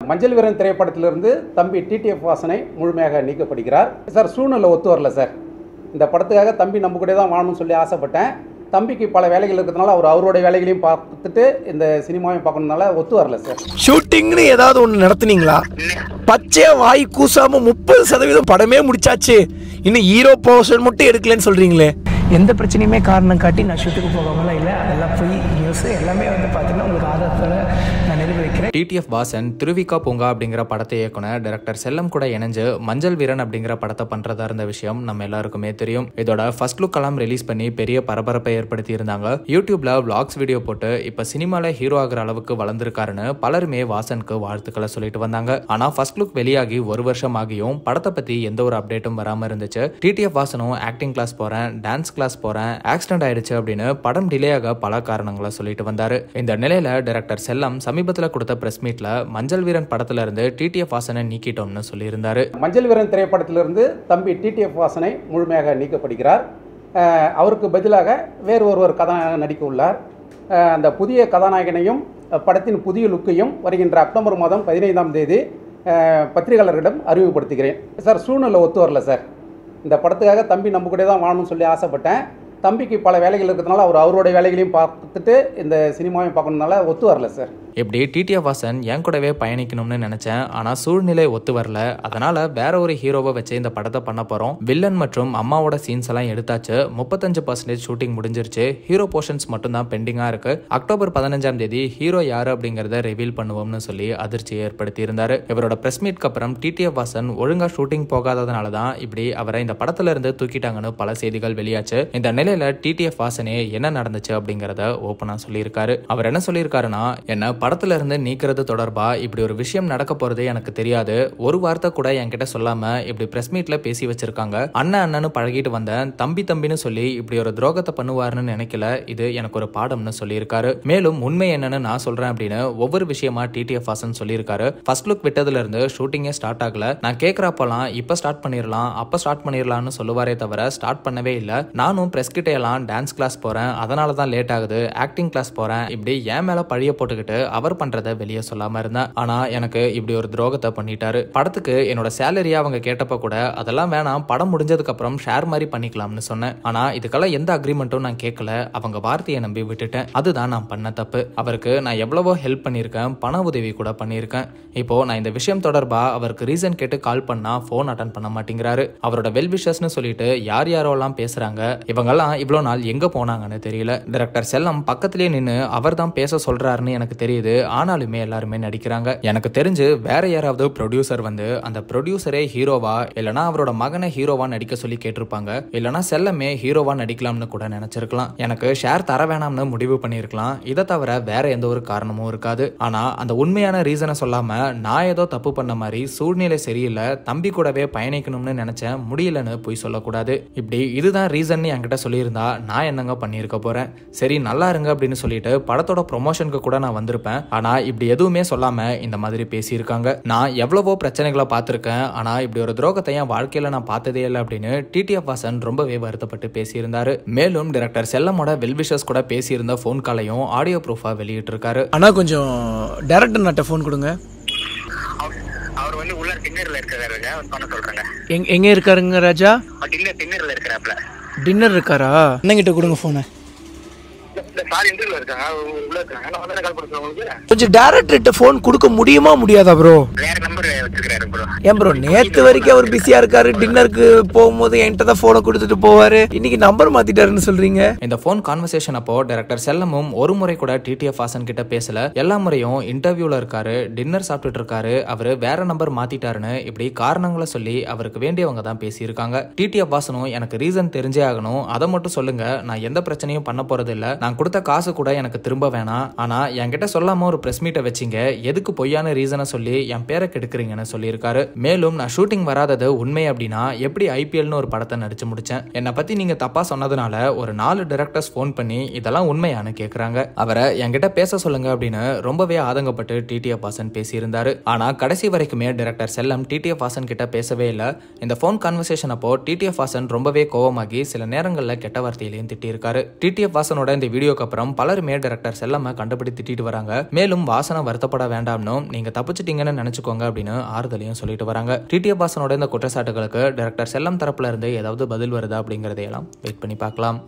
மஞ்சள் வீரன் திரைப்படத்திலிருந்து தம்பி டிடிஎஃப் வாசனை முழுமையாக நீக்கப்படுகிறார். சார் சூழ்நிலை ஒத்து வரல சார். இந்த படத்துக்காக தம்பி நம்ம கூட தான் வாழணும்னு சொல்லி ஆசைப்பட்டேன். தம்பிக்கு பல வேலைகள் இருக்கிறதுனால அவருடைய வேலைகளையும் பார்த்துட்டு இந்த சினிமாவையும் பார்க்கணுனால ஒத்து வரல சார். ஷூட்டிங்னு ஏதாவது ஒன்று நடத்துனீங்களா? பச்சையா வாய் கூசாம 30% படமே முடிச்சாச்சு, இன்னும் ஹீரோ போர்ஷன் மட்டும் எடுக்கலன்னு சொல்றீங்களே. எந்த பிரச்சனையுமே காரணம் காட்டி நான் ஷூட்டுக்கு போகாமலாம் இல்லை. அதெல்லாம் போய் நியூஸ் எல்லாமே பார்த்தீங்கன்னா உங்களுக்கு ஆதாரத்தோட நான் நிரூபிக்கிறேன். டிடிஎஃப் வாசன் திருவிக்கா பூங்கா அப்படிங்கிற படத்தை இயக்குனர் டைரக்டர் செல்லம் கூட இணைஞ்சு மஞ்சள் வீரன் அப்படிங்கிற படத்தை பண்றதா இருந்த விஷயம் நம்ம எல்லாருக்குமே தெரியும். இதோட ஃபர்ஸ்ட் லுக் எல்லாம் ரிலீஸ் பண்ணி பெரிய பரபரப்பை ஏற்படுத்தி இருந்தாங்க. யூடியூப்ல விளாக்ஸ் வீடியோ போட்டு இப்ப சினிமால ஹீரோ ஆகிற அளவுக்கு வளர்ந்துருக்காருன்னு பலருமே வாசனுக்கு வாழ்த்துக்களை சொல்லிட்டு வந்தாங்க. ஆனா ஃபர்ஸ்ட் லுக் வெளியாகி ஒரு வருஷம் ஆகியும் படத்தை பத்தி எந்த ஒரு அப்டேட்டும் வராம இருந்துச்சு. டிடிஎஃப் வாசனும் ஆக்டிங் கிளாஸ் போறேன், டான்ஸ் கிளாஸ் போறேன், ஆக்சிடென்ட் ஆயிடுச்சு அப்படின்னு படம் டிலே ஆக பல காரணங்களை சொல்லிட்டு வந்தாரு. இந்த நிலையில டைரக்டர் செல்லம் சமீபத்தில் கொடுத்த பிரஸ் மீட்ல மஞ்சள் வீரன் படத்துல இருந்து டிடிஎஃப் வாசனை நீக்கிட்டோம்னு சொல்லி இருந்தாரு. மஞ்சள் வீரன் திரைப்படத்திலிருந்து தம்பி டிடிஎஃப் வாசனை முழுமையாக நீக்கப்படுகிறார். அவருக்கு பதிலாக வேறு ஒருவர் கதாநாயகன் நடிக்க உள்ளார். அந்த புதிய கதாநாயகனையும் படத்தின் புதிய லுக்கையும் வருகின்ற அக்டோபர் மாதம் 15ஆம் தேதி பத்திரிகையாளர்களிடம் அறிமுகப்படுத்துகிறேன். சார் சூழ்நிலை ஒத்து வரல சார். இந்த படத்துக்காக தம்பி நம்ம கூட தான் வாழணும்னு சொல்லி ஆசைப்பட்டேன். தம்பிக்கு பல வேலைகள் இருக்கிறதுனால அவருடைய வேலைகளையும் பார்த்துட்டு இந்த சினிமாவையும் பார்க்கணுனால ஒத்து வரல சார். இப்படி டிடிஎஃப் வாசன் என் கூடவே பயணிக்கணும்னு நினைச்சேன், ஆனா சூழ்நிலை ஒத்து வரல. அதனால வேற ஒரு ஹீரோவை வச்சு இந்த படத்தை பண்ண போறோம். வில்லன் மற்றும் அம்மாவோட சீன்ஸ் எல்லாம் எடுத்தாச்சு. 35% ஷூட்டிங் முடிஞ்சிருச்சு. ஹீரோ போர்ஷன்ஸ் மட்டும் தான் பெண்டிங்கா இருக்கு. அக்டோபர் 15ஆம் தேதி ஹீரோ யாரு அப்படிங்கறத ரிவீல் பண்ணுவோம்னு சொல்லி அதிர்ச்சியை ஏற்படுத்தி இருந்தாரு. இவரோட பிரஸ் மீட்க்கு அப்புறம் டிடிஎஃப் வாசன் ஒழுங்கா ஷூட்டிங் போகாததுனால தான் இப்படி அவரை இந்த படத்துல இருந்து தூக்கிட்டாங்கன்னு பல செய்திகள் வெளியாச்சு. இந்த நிலையில டிடிஎஃப் வாசனே என்ன நடந்துச்சு அப்படிங்கறத ஓப்பனா சொல்லியிருக்காரு. அவர் என்ன சொல்லியிருக்காருன்னா, என்ன படத்துல இருந்து நீக்கிறது தொடர்பா இப்படி ஒரு விஷயம் நடக்க போறது எனக்கு தெரியாது. ஒரு வார்த்தை கூட என்கிட்ட சொல்லாம இப்படி பிரஸ் மீட்ல பேசி வச்சிருக்காங்க. அண்ணன்னு பழகிட்டு வந்தேன், தம்பி தம்பின்னு சொல்லி இப்படி ஒரு துரோகத்தை பண்ணுவாருன்னு நினைக்கல. இது எனக்கு ஒரு பாடம்னு சொல்லியிருக்காரு. மேலும் உண்மை என்னன்னு நான் சொல்றேன் அப்படின்னு ஒவ்வொரு விஷயமா டிடிஎஃப் வாசன் சொல்லியிருக்காரு. ஃபர்ஸ்ட் லுக் விட்டதுல இருந்து ஷூட்டிங்கே ஸ்டார்ட் ஆகல. நான் கேட்கறப்பெல்லாம் இப்ப ஸ்டார்ட் பண்ணிடலாம், அப்ப ஸ்டார்ட் பண்ணிடலாம்னு சொல்லுவாரே தவிர ஸ்டார்ட் பண்ணவே இல்லை. நானும் பிரஸ் கிட்ட எல்லாம் டான்ஸ் கிளாஸ் போறேன், அதனால தான் லேட் ஆகுது, ஆக்டிங் கிளாஸ் போறேன், இப்படி என் மேல பழிய போட்டுக்கிட்டு அவர் பண்றதை வெளியே சொல்லாம இருந்தேன். ஆனா எனக்கு இப்படி ஒரு துரோகத்தை பண்ணிட்டாரு. படத்துக்கு என்னோட சேலரியா அவங்க கேட்டப்ப கூட அதெல்லாம் வேணாம், படம் முடிஞ்சதுக்கு அப்புறம் ஷேர் மாதிரி பண்ணிக்கலாம்னு சொன்னேன். ஆனா இதுக்கெல்லாம் எந்த அக்ரிமெண்ட்டும் நான் கேட்கல. அவங்க வார்த்தையை நம்பி விட்டுட்டேன். அதுதான் நான் பண்ண தப்பு. அவருக்கு நான் எவ்வளவோ ஹெல்ப் பண்ணியிருக்கேன், பண உதவி கூட பண்ணியிருக்கேன். இப்போ நான் இந்த விஷயம் தொடர்பா அவருக்கு ரீசன் கேட்டு கால் பண்ணா போன் அட்டன் பண்ண மாட்டேங்கிறாரு. அவரோட வெல் விஷஸ்னு சொல்லிட்டு யார் யாரோ எல்லாம் பேசுறாங்க. இவங்கெல்லாம் இவ்வளவு நாள் எங்க போனாங்கன்னு தெரியல. டைரக்டர் செல்லம் பக்கத்திலே நின்று அவர் தான் பேச சொல்றாருன்னு எனக்கு தெரியுது. ஆனாலுமே எல்லாருமே நடிக்கிறாங்க. எனக்கு தெரிஞ்சு வேற யாராவது ப்ரொடியூசர் வந்து அந்த ப்ரொடியூசரே ஹீரோவா இல்லனா அவரோட மகனை ஹீரோவா நடிக்க சொல்லி கேட்டிருப்பாங்க. இல்லனா செல்லமே ஹீரோவா நடிக்கலாம்னு கூட நினைச்சிருக்கலாம். எனக்கு ஷேர் தர வேணாம்னு முடிவு பண்ணிருக்கலாம். இதை தவிர வேற எந்த ஒரு காரணமும் இருக்காது. ஆனா அந்த உண்மையான ரீசனை சொல்லாம நான் ஏதோ தப்பு பண்ண மாதிரி, சூழ்நிலை சரியில்லை, தம்பி கூடவே பயணிக்கணும்னு நினைச்சேன், முடியலன்னு போய் சொல்லக்கூடாது. இப்படி இதுதான் ரீசன் என்கிட்ட சொல்லியிருந்தா நான் என்னங்க பண்ணியிருக்க போறேன். சரி நல்லா இருங்க அப்படின்னு சொல்லிட்டு படத்தோட ப்ரொமோஷனுக்கு கூட நான் வந்திருப்பேன். ஆனா இப்படி எதுவுமே சொல்லாம இந்த மாதிரி பேசியிருக்காங்க. நான் எவ்வளவோ பிரச்சனைகளை பார்த்திருக்கேன், ஆனா இப்படி ஒரு துரோகத்தை என் வாழ்க்கையில நான் பார்த்ததே இல்லை அப்படின்னு டிடிஎஃப் வாசன் ரொம்பவே வருத்தப்பட்டு பேசியிருந்தாரு. மேலும் டைரக்டர் செல்லமோட வெல்விஷஸ் கூட பேசியிருந்த போன் காலையும் ஆடியோ ப்ரூஃபா வெளியிட்டு இருக்காரு. ஆனா கொஞ்சம் டைரக்டர் நாட்ட போன் கொடுங்க. அவர் வந்து உள்ள டின்னர்ல இருக்காருங்க, பண்ண சொல்றேங்க. எங்க இருக்காருங்க ராஜா? டின்னர்ல இருக்காருல. டின்னர் இருக்காரா? அண்ணங்கிட்ட கொடுங்க போனை. கொஞ்சம் டைரக்டர்கிட்ட போன் கொடுக்க முடியுமா முடியாதா ப்ரோ? வேற நம்பர் வச்சிருக்காரு ப்ரோ. ஏன் ப்ரோ நேத்து வரைக்கும் அவர் பிஸியா இருக்காரு, டின்னருக்கு போகும்போது என்கிட்ட தான் போனை கொடுத்துட்டு போவாரு, இன்னைக்கு நம்பர் மாத்திட்டாருன்னு சொல்றீங்க? இந்த போன் கான்வர்சேஷன் அப்போ டைரக்டர் செல்லமும் ஒரு முறை கூட டிடிஎஃப் வாசன் கிட்ட பேசல. எல்லா முறையும் இன்டர்வியூல இருக்காரு, டின்னர் சாப்பிட்டுட்டு இருக்காரு, அவரு வேற நம்பர் மாத்திட்டாருன்னு இப்படி காரணங்களை சொல்லி அவருக்கு வேண்டியவங்க தான் பேசியிருக்காங்க. டிடிஎஃப் வாசனும் எனக்கு ரீசன் தெரிஞ்சே ஆகணும், அதை மட்டும் சொல்லுங்க, நான் எந்த பிரச்சனையும் பண்ண போறது இல்ல, நான் கொடுத்த காசு கூட எனக்கு திரும்ப வேணாம், ஆனா என்கிட்ட சொல்லாம ஒரு பிரஸ் மீட்டை வச்சிங்க, எதுக்கு பொய்யான ரீசனை சொல்லி என் பேரை கெடுக்கிறீங்கன்னு சொல்லியிருக்காரு. மேலும் நான் ஷூட்டிங் வராதது உண்மை அப்படின்னா எப்படி ஐபிஎல்னு ஒரு படத்தை நடிச்சு முடிச்சேன், என்னை பத்தி நீங்க தப்பா சொன்னதுனால ஒரு 4 டைரக்டர்ஸ் ஃபோன் பண்ணி இதெல்லாம் உண்மையானு கேக்குறாங்க. அவரை என்கிட்ட பேச சொல்லுங்க அப்படின்னு ரொம்பவே ஆதங்கப்பட்டு டிடிஎஃப் வாசன் பேசியிருந்தாரு. ஆனா கடைசி வரைக்குமே டைரக்டர் செல்லம் டிடிஎஃப் வாசன் கிட்ட பேசவே இல்லை. இந்த போன் கான்வர்சேஷன் அப்போ டிடிஎஃப் வாசன் ரொம்பவே கோவமாகி சில நேரங்களில் கெட்ட வார்த்தையிலையும் திட்டியிருக்காரு. டிடிஎஃப் வாசனோட இந்த வீடியோக்கு அப்புறம் பலருமே டைரக்டர் செல்லம்மை கண்டுபிடி திட்டிட்டு வராங்க. மேலும் வாசனை வருத்தப்பட வேண்டாம்னு நீங்க தப்பிச்சிட்டீங்கன்னு நினைச்சுக்கோங்க அப்படின்னு ஆறுதலையும் சொல்லிட்டு வராங்க. டிடிஎஃப் வாசனோட இந்த குற்றச்சாட்டுகளுக்கு டைரக்டர் செல்லம் தரப்புல இருந்து ஏதாவது பதில் வருதா அப்படிங்கறதையெல்லாம் வெயிட் பண்ணி பார்க்கலாம்.